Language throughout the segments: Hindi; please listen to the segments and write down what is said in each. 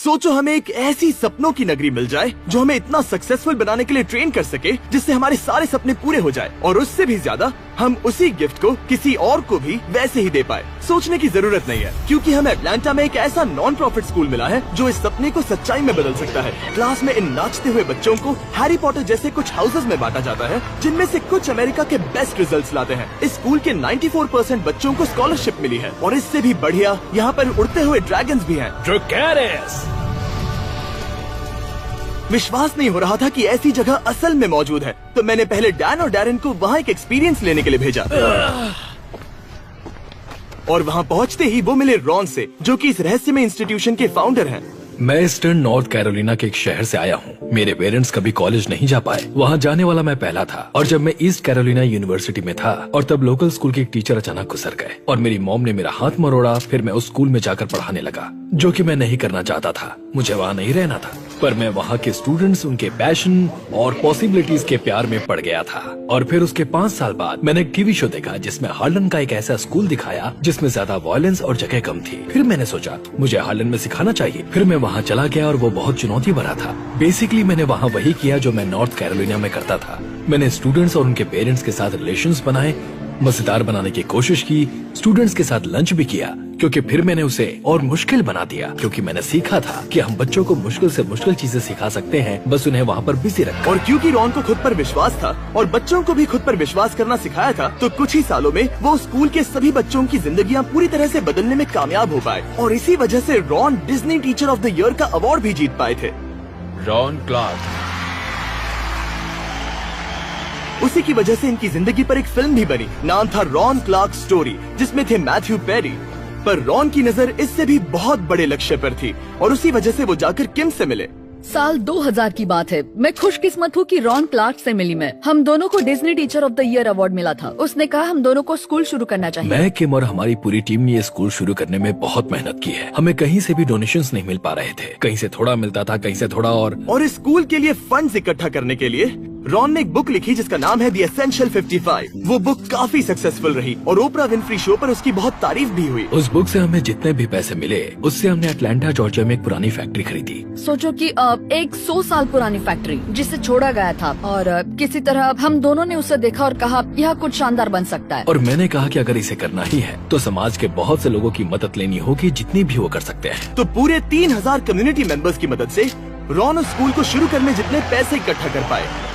सोचो हमें एक ऐसी सपनों की नगरी मिल जाए जो हमें इतना सक्सेसफुल बनाने के लिए ट्रेन कर सके जिससे हमारे सारे सपने पूरे हो जाए, और उससे भी ज्यादा हम उसी गिफ्ट को किसी और को भी वैसे ही दे पाए। सोचने की जरूरत नहीं है, क्योंकि हमें अटलांटा में एक ऐसा नॉन प्रॉफिट स्कूल मिला है जो इस सपने को सच्चाई में बदल सकता है। क्लास में इन नाचते हुए बच्चों को हैरी पॉटर जैसे कुछ हाउसेज में बांटा जाता है, जिनमें से कुछ अमेरिका के बेस्ट रिजल्ट्स लाते हैं। इस स्कूल के 94% बच्चों को स्कॉलरशिप मिली है, और इससे भी बढ़िया यहाँ पर उड़ते हुए ड्रैगन्स भी हैं। विश्वास नहीं हो रहा था कि ऐसी जगह असल में मौजूद है, तो मैंने पहले डैन और डैरन को वहाँ एक एक्सपीरियंस लेने के लिए भेजा। और वहाँ पहुँचते ही वो मिले रॉन से, जो कि इस रहस्यमय इंस्टीट्यूशन के फाउंडर हैं। मैं ईस्टर्न नॉर्थ कैरोलिना के एक शहर से आया हूँ। मेरे पेरेंट्स कभी कॉलेज नहीं जा पाए, वहाँ जाने वाला मैं पहला था। और जब मैं ईस्ट कैरोलिना यूनिवर्सिटी में था, और तब लोकल स्कूल के एक टीचर अचानक गुजर गए, और मेरी मॉम ने मेरा हाथ मरोड़ा। फिर मैं उस स्कूल में जाकर पढ़ाने लगा, जो कि मैं नहीं करना चाहता था। मुझे वहाँ नहीं रहना था, पर मैं वहाँ के स्टूडेंट्स, उनके पैशन और पॉसिबिलिटीज के प्यार में पड़ गया था। और फिर उसके 5 साल बाद मैंने एक टीवी शो देखा जिसमें हार्लन का एक ऐसा स्कूल दिखाया जिसमें ज्यादा वायलेंस और जगह कम थी। फिर मैंने सोचा मुझे हार्लन में सिखाना चाहिए। फिर मैं वहाँ चला गया, और वो बहुत चुनौती भरा था। बेसिकली मैंने वहाँ वही किया जो मैं नॉर्थ कैरोलिना में करता था। मैंने स्टूडेंट्स और उनके पेरेंट्स के साथ रिलेशंस बनाए, मजेदार बनाने की कोशिश की, स्टूडेंट्स के साथ लंच भी किया, क्योंकि फिर मैंने उसे और मुश्किल बना दिया, क्योंकि मैंने सीखा था कि हम बच्चों को मुश्किल से मुश्किल चीजें सिखा सकते हैं, बस उन्हें वहाँ पर बिजी रखकर। और क्योंकि रॉन को खुद पर विश्वास था और बच्चों को भी खुद पर विश्वास करना सिखाया था, तो कुछ ही सालों में वो स्कूल के सभी बच्चों की जिंदगियाँ पूरी तरह से बदलने में कामयाब हो पाए। और इसी वजह से Ron Disney teacher of the year का अवार्ड भी जीत पाए थे। Ron Clark. उसी की वजह से इनकी जिंदगी पर एक फिल्म भी बनी, नाम था रॉन क्लार्क स्टोरी, जिसमें थे मैथ्यू पेरी। पर रॉन की नजर इससे भी बहुत बड़े लक्ष्य पर थी, और उसी वजह से वो जाकर किम से मिले। साल 2000 की बात है। मैं खुशकिस्मत हूँ कि रॉन क्लार्क से मिली मैं। हम दोनों को Disney teacher of the year award मिला था। उसने कहा हम दोनों को स्कूल शुरू करना चाहिए। मैं, किम और हमारी पूरी टीम ने ये स्कूल शुरू करने में बहुत मेहनत की है। हमें कहीं से भी डोनेशंस नहीं मिल पा रहे थे, कहीं से थोड़ा मिलता था, कहीं से थोड़ा। और इस स्कूल के लिए फंड्स इकट्ठा करने के लिए रॉन ने एक बुक लिखी जिसका नाम है द एसेंशियल 55। वो बुक काफी सक्सेसफुल रही और ओपरा विनफ्री शो पर उसकी बहुत तारीफ भी हुई। उस बुक से हमें जितने भी पैसे मिले, उससे हमने अटलांटा जॉर्जिया में एक पुरानी फैक्ट्री खरीदी। सोचो कि एक 100 साल पुरानी फैक्ट्री जिसे छोड़ा गया था, और किसी तरह हम दोनों ने उसे देखा और कहा यह कुछ शानदार बन सकता है। और मैंने कहा कि अगर इसे करना ही है तो समाज के बहुत से लोगों की मदद लेनी होगी, जितनी भी वो कर सकते हैं। तो पूरे 3000 कम्युनिटी मेंबर्स की मदद से रॉन उस स्कूल को शुरू करने जितने पैसे इकट्ठा कर पाए।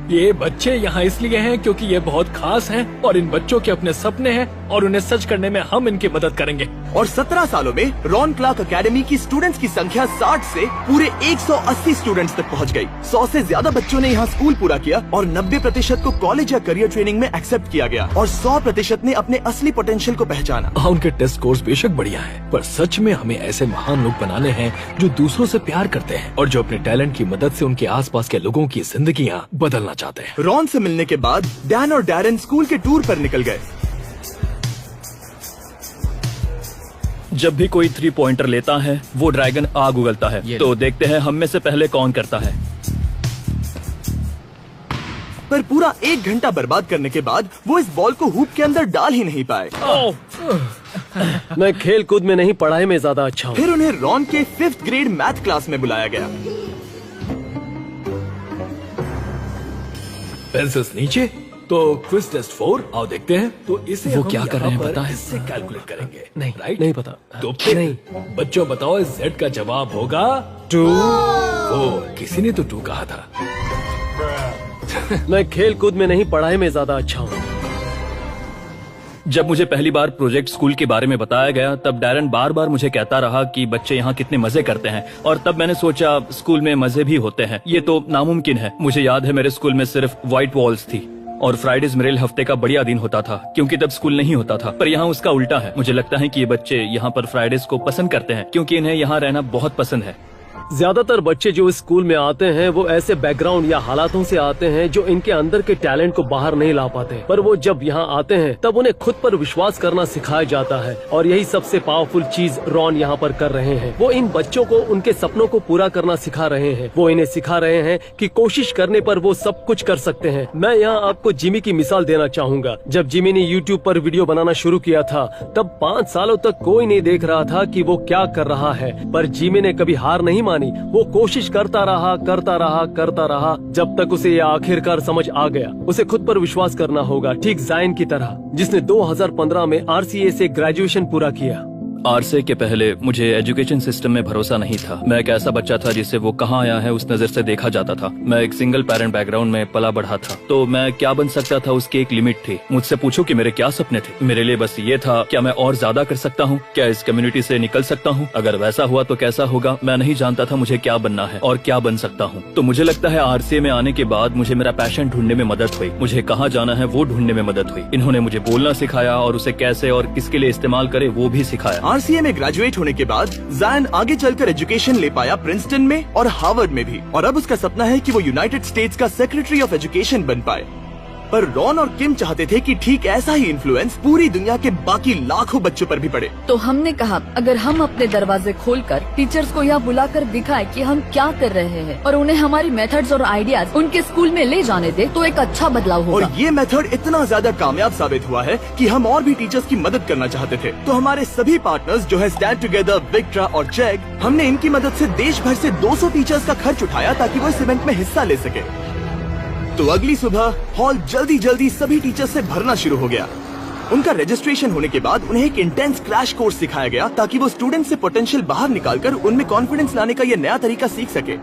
ये बच्चे यहाँ इसलिए हैं क्योंकि ये बहुत खास हैं, और इन बच्चों के अपने सपने हैं, और उन्हें सच करने में हम इनकी मदद करेंगे। और 17 सालों में रॉन क्लार्क अकेडमी की स्टूडेंट्स की संख्या 60 से पूरे 180 स्टूडेंट्स तक पहुँच गई। 100 से ज्यादा बच्चों ने यहाँ स्कूल पूरा किया, और 90% को कॉलेज या करियर ट्रेनिंग में एक्सेप्ट किया गया, और 100% ने अपने असली पोटेंशियल को पहचाना। हाँ, उनके टेस्ट स्कोर्स बेशक बढ़िया हैं, पर सच में हमें ऐसे महान लोग बनाने हैं जो दूसरों से प्यार करते हैं, और जो अपने टैलेंट की मदद से उनके आसपास के लोगों की जिंदगियाँ बदलना चाहते हैं। रॉन से मिलने के बाद डैन और डैरन स्कूल के टूर पर निकल गए। जब भी कोई 3 पॉइंटर लेता है वो ड्रैगन आग उगलता है। तो देखते हैं हम में से पहले कौन करता है। पर पूरा 1 घंटा बर्बाद करने के बाद वो इस बॉल को हुप के अंदर डाल ही नहीं पाए। मैं खेल कूद में नहीं, पढ़ाई में ज्यादा अच्छा हूँ। फिर उन्हें रॉन के 5th ग्रेड मैथ क्लास में बुलाया गया। पेंसिल्स नीचे, तो क्विज टेस्ट 4 आओ देखते हैं। तो इसे वो क्या कर रहे हैं पता है? इससे कैलकुलेट करेंगे। नहीं, राइट? नहीं पता। तो फिर नहीं। बच्चों बताओ, इस Z का जवाब होगा 2। ओ, किसी ने तो 2 कहा था। मैं खेल कूद में नहीं, पढ़ाई में ज्यादा अच्छा हूँ। जब मुझे पहली बार प्रोजेक्ट स्कूल के बारे में बताया गया, तब डैरन बार बार मुझे कहता रहा कि बच्चे यहाँ कितने मजे करते हैं, और तब मैंने सोचा स्कूल में मजे भी होते हैं, ये तो नामुमकिन है। मुझे याद है मेरे स्कूल में सिर्फ व्हाइट वॉल्स थी, और फ्राइडेज मेरे हफ्ते का बढ़िया दिन होता था, क्योंकि तब स्कूल नहीं होता था। पर यहाँ उसका उल्टा है। मुझे लगता है कि ये बच्चे यहाँ पर फ्राइडेज को पसंद करते हैं, क्योंकि इन्हें यहाँ रहना बहुत पसंद है। ज्यादातर बच्चे जो इस स्कूल में आते हैं वो ऐसे बैकग्राउंड या हालातों से आते हैं जो इनके अंदर के टैलेंट को बाहर नहीं ला पाते, पर वो जब यहाँ आते हैं तब उन्हें खुद पर विश्वास करना सिखाया जाता है। और यही सबसे पावरफुल चीज रॉन यहाँ पर कर रहे हैं। वो इन बच्चों को उनके सपनों को पूरा करना सिखा रहे हैं। वो इन्हें सिखा रहे हैं कि कोशिश करने पर वो सब कुछ कर सकते हैं। मैं यहाँ आपको जिमी की मिसाल देना चाहूँगा। जब जिमी ने यूट्यूब पर वीडियो बनाना शुरू किया था, तब 5 सालों तक कोई नहीं देख रहा था कि वो क्या कर रहा है, पर जिमी ने कभी हार नहीं नहीं मानी। वो कोशिश करता रहा जब तक उसे ये आखिरकार समझ आ गया। उसे खुद पर विश्वास करना होगा, ठीक जायन की तरह, जिसने 2015 में RCA से ग्रेजुएशन पूरा किया। RCA के पहले मुझे एजुकेशन सिस्टम में भरोसा नहीं था। मैं एक ऐसा बच्चा था जिसे वो कहाँ आया है उस नजर से देखा जाता था। मैं एक सिंगल पेरेंट बैकग्राउंड में पला बढ़ा था, तो मैं क्या बन सकता था उसकी एक लिमिट थी। मुझसे पूछो कि मेरे क्या सपने थे, मेरे लिए बस ये था, क्या मैं और ज्यादा कर सकता हूँ, क्या इस कम्युनिटी से निकल सकता हूँ, अगर वैसा हुआ तो कैसा होगा। मैं नहीं जानता था मुझे क्या बनना है और क्या बन सकता हूँ। तो मुझे लगता है RCA में आने के बाद मुझे मेरा पैशन ढूंढने में मदद हुई, मुझे कहाँ जाना है वो ढूंढने में मदद हुई। इन्होंने मुझे बोलना सिखाया और उसे कैसे और किसके लिए इस्तेमाल करे वो भी सिखाया। RCA में ग्रेजुएट होने के बाद जायन आगे चलकर एजुकेशन ले पाया प्रिंसटन में और हार्वर्ड में भी, और अब उसका सपना है कि वो यूनाइटेड स्टेट्स का सेक्रेटरी ऑफ एजुकेशन बन पाए। पर रॉन और किम चाहते थे कि ठीक ऐसा ही इन्फ्लुएंस पूरी दुनिया के बाकी लाखों बच्चों पर भी पड़े। तो हमने कहा अगर हम अपने दरवाजे खोलकर टीचर्स को यहाँ बुलाकर दिखाएं कि हम क्या कर रहे हैं और उन्हें हमारी मेथड्स और आइडियाज उनके स्कूल में ले जाने दे, तो एक अच्छा बदलाव होगा। और ये मेथड इतना ज्यादा कामयाब साबित हुआ है कि हम और भी टीचर्स की मदद करना चाहते थे। तो हमारे सभी पार्टनर्स जो है स्टैंड टुगेदर, विक्ट्रा और चेग, हमने इनकी मदद से देश भर से 200 टीचर्स का खर्च उठाया ताकि वो इस इवेंट में हिस्सा ले सके। तो अगली सुबह हॉल जल्दी सभी टीचर्स से भरना शुरू हो गया। उनका रजिस्ट्रेशन होने के बाद उन्हें एक इंटेंस क्रैश कोर्स सिखाया गया ताकि वो स्टूडेंट से पोटेंशियल बाहर निकालकर उनमें कॉन्फिडेंस लाने का ये नया तरीका सीख सके।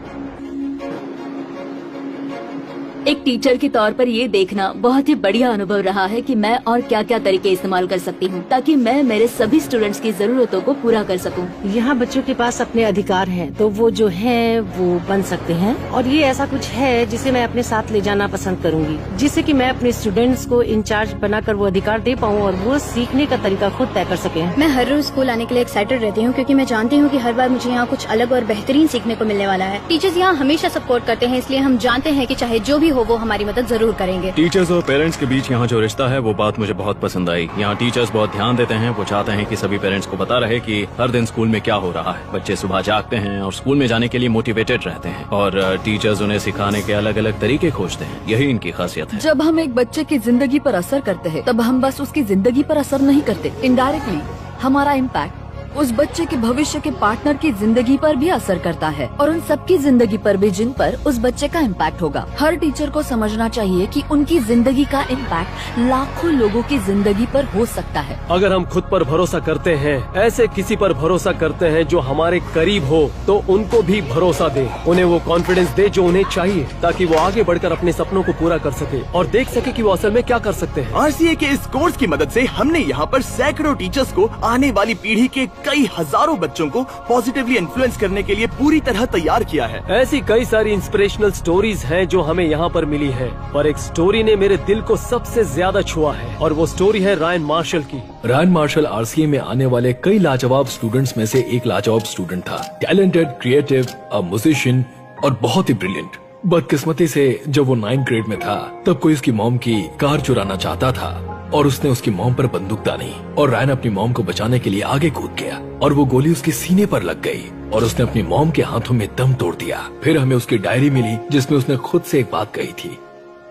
एक टीचर के तौर पर ये देखना बहुत ही बढ़िया अनुभव रहा है कि मैं और क्या क्या तरीके इस्तेमाल कर सकती हूँ ताकि मैं मेरे सभी स्टूडेंट्स की जरूरतों को पूरा कर सकूँ। यहाँ बच्चों के पास अपने अधिकार हैं, तो वो जो है वो बन सकते हैं, और ये ऐसा कुछ है जिसे मैं अपने साथ ले जाना पसंद करूँगी, जिससे कि मैं अपने स्टूडेंट्स को इंचार्ज बनाकर वो अधिकार दे पाऊँ और वो सीखने का तरीका खुद तय कर सके। मैं हर रोज स्कूल आने के लिए एक्साइटेड रहती हूँ क्योंकि मैं जानती हूँ कि हर बार मुझे यहाँ कुछ अलग और बेहतरीन सीखने को मिलने वाला है। टीचर्स यहाँ हमेशा सपोर्ट करते हैं, इसलिए हम जानते हैं कि चाहे जो भी हो वो हमारी मदद जरूर करेंगे। टीचर्स और पेरेंट्स के बीच यहाँ जो रिश्ता है वो बात मुझे बहुत पसंद आई। यहाँ टीचर्स बहुत ध्यान देते हैं, वो चाहते हैं कि सभी पेरेंट्स को पता रहे कि हर दिन स्कूल में क्या हो रहा है। बच्चे सुबह जागते हैं और स्कूल में जाने के लिए मोटिवेटेड रहते हैं, और टीचर्स उन्हें सिखाने के अलग अलग तरीके खोजते हैं। यही इनकी खासियत है। जब हम एक बच्चे की जिंदगी पर असर करते हैं तब हम बस उसकी जिंदगी पर असर नहीं करते, इनडायरेक्टली हमारा इम्पैक्ट उस बच्चे के भविष्य के पार्टनर की जिंदगी पर भी असर करता है और उन सबकी जिंदगी पर भी जिन पर उस बच्चे का इम्पैक्ट होगा। हर टीचर को समझना चाहिए कि उनकी जिंदगी का इम्पैक्ट लाखों लोगों की जिंदगी पर हो सकता है। अगर हम खुद पर भरोसा करते हैं, ऐसे किसी पर भरोसा करते हैं जो हमारे करीब हो, तो उनको भी भरोसा दे, उन्हें वो कॉन्फिडेंस दे जो उन्हें चाहिए ताकि वो आगे बढ़कर अपने सपनों को पूरा कर सके और देख सके कि वो असल में क्या कर सकते हैं। RCA के इस कोर्स की मदद से हमने यहाँ पर सैकड़ों टीचर्स को आने वाली पीढ़ी के कई हजारों बच्चों को पॉजिटिवली इन्फ्लुएंस करने के लिए पूरी तरह तैयार किया है। ऐसी कई सारी इंस्पिरेशनल स्टोरीज हैं जो हमें यहाँ पर मिली है, पर एक स्टोरी ने मेरे दिल को सबसे ज्यादा छुआ है और वो स्टोरी है रायन मार्शल की। रायन मार्शल RCA में आने वाले कई लाजवाब स्टूडेंट्स में से एक लाजवाब स्टूडेंट था। टैलेंटेड, क्रिएटिव, अ म्यूजिशियन और बहुत ही ब्रिलियंट। बदकिस्मती से जब वो 9th ग्रेड में था तब कोई उसकी मॉम की कार चुराना चाहता था और उसने उसकी मॉम पर बंदूक तानी और रायन अपनी मॉम को बचाने के लिए आगे कूद गया और वो गोली उसके सीने पर लग गई और उसने अपनी मॉम के हाथों में दम तोड़ दिया। फिर हमें उसकी डायरी मिली जिसमें उसने खुद से एक बात कही थी,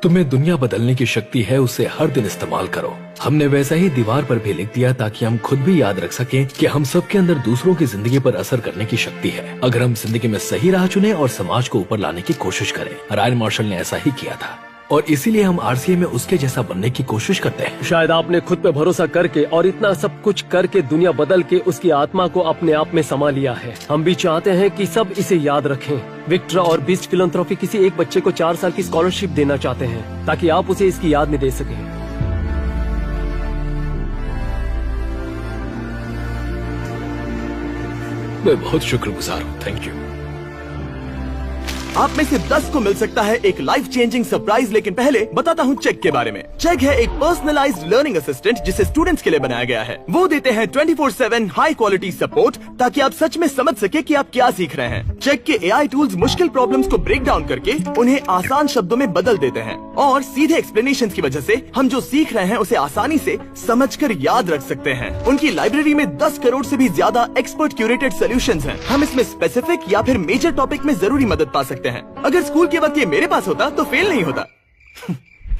तुम्हें दुनिया बदलने की शक्ति है, उसे हर दिन इस्तेमाल करो। हमने वैसा ही दीवार पर भी लिख दिया ताकि हम खुद भी याद रख सकें कि हम सबके अंदर दूसरों की जिंदगी पर असर करने की शक्ति है, अगर हम जिंदगी में सही राह चुने और समाज को ऊपर लाने की कोशिश करें। रायन मार्शल ने ऐसा ही किया था और इसीलिए हम RCA में उसके जैसा बनने की कोशिश करते हैं। शायद आपने खुद पे भरोसा करके और इतना सब कुछ करके दुनिया बदल के उसकी आत्मा को अपने आप में समा लिया है। हम भी चाहते हैं कि सब इसे याद रखें। विक्ट्रा और बीस्ट फिलैंथ्रोपी किसी एक बच्चे को 4 साल की स्कॉलरशिप देना चाहते हैं ताकि आप उसे इसकी याद में दे सकें। मैं बहुत शुक्रगुजार हूँ, थैंक यू। आप में से 10 को मिल सकता है एक लाइफ चेंजिंग सरप्राइज, लेकिन पहले बताता हूँ चेक के बारे में। चेक है एक पर्सनलाइज्ड लर्निंग असिस्टेंट जिसे स्टूडेंट्स के लिए बनाया गया है। वो देते हैं 24/7 हाई क्वालिटी सपोर्ट ताकि आप सच में समझ सके कि आप क्या सीख रहे हैं। चेक के AI टूल्स मुश्किल प्रॉब्लम्स को ब्रेक डाउन करके उन्हें आसान शब्दों में बदल देते हैं और सीधे एक्सप्लेनेशन की वजह से हम जो सीख रहे हैं उसे आसानी से समझकर याद रख सकते हैं। उनकी लाइब्रेरी में 10 करोड़ से भी ज्यादा एक्सपर्ट क्यूरेटेड सॉल्यूशंस हैं। हम इसमें स्पेसिफिक या फिर मेजर टॉपिक में जरूरी मदद पा सकते हैं। अगर स्कूल के वक्त ये मेरे पास होता तो फेल नहीं होता।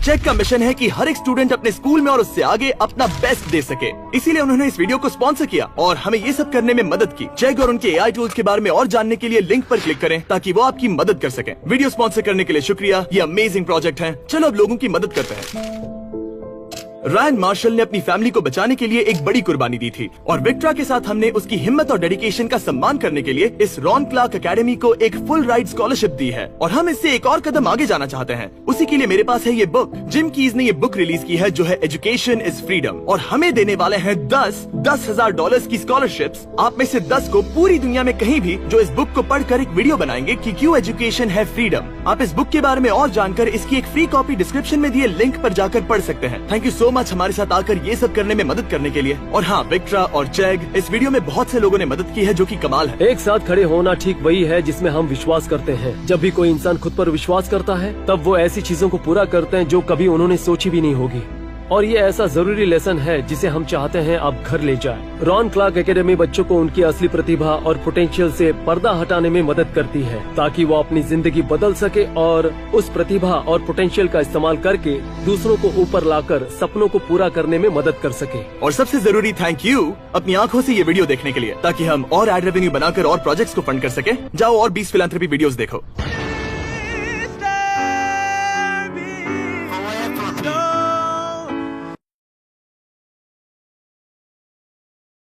चेक का मिशन है कि हर एक स्टूडेंट अपने स्कूल में और उससे आगे अपना बेस्ट दे सके, इसीलिए उन्होंने इस वीडियो को स्पॉन्सर किया और हमें ये सब करने में मदद की। चेक और उनके AI टूल्स के बारे में और जानने के लिए लिंक पर क्लिक करें ताकि वो आपकी मदद कर सकें। वीडियो स्पॉन्सर करने के लिए शुक्रिया, ये अमेजिंग प्रोजेक्ट है। चलो अब लोगों की मदद करते हैं। रायन मार्शल ने अपनी फैमिली को बचाने के लिए एक बड़ी कुर्बानी दी थी और विक्ट्रा के साथ हमने उसकी हिम्मत और डेडिकेशन का सम्मान करने के लिए इस रॉन क्लार्क एकेडमी को एक फुल राइड स्कॉलरशिप दी है और हम इससे एक और कदम आगे जाना चाहते हैं। उसी के लिए मेरे पास है ये बुक। जिम कीज ने ये बुक रिलीज की है जो है एजुकेशन इज फ्रीडम और हमें देने वाले हैं 10,000 डॉलर्स की स्कॉलरशिप्स। आप में से 10 को पूरी दुनिया में कहीं भी जो इस बुक को पढ़कर एक वीडियो बनाएंगे कि क्यों एजुकेशन है फ्रीडम। आप इस बुक के बारे में और जानकर इसकी एक फ्री कॉपी डिस्क्रिप्शन में दिए लिंक पर जाकर पढ़ सकते हैं। थैंक यू सो मच हमारे साथ आकर ये सब करने में मदद करने के लिए। और हाँ, विक्ट्रा और चैग, इस वीडियो में बहुत से लोगों ने मदद की है जो कि कमाल है। एक साथ खड़े होना ठीक वही है जिसमें हम विश्वास करते हैं। जब भी कोई इंसान खुद पर विश्वास करता है तब वो ऐसी चीजों को पूरा करते हैं जो कभी उन्होंने सोची भी नहीं होगी। और ये ऐसा जरूरी लेसन है जिसे हम चाहते हैं आप घर ले जाएं। रॉन क्लार्क एकेडमी बच्चों को उनकी असली प्रतिभा और पोटेंशियल से पर्दा हटाने में मदद करती है ताकि वो अपनी जिंदगी बदल सके और उस प्रतिभा और पोटेंशियल का इस्तेमाल करके दूसरों को ऊपर लाकर सपनों को पूरा करने में मदद कर सके। और सबसे जरूरी थैंक यू अपनी आंखों से ये वीडियो देखने के लिए ताकि हम और एड रेवेन्यू बनाकर और प्रोजेक्ट्स को फंड कर सके। जाओ और 20 फिलैंथ्रोपी वीडियोस देखो।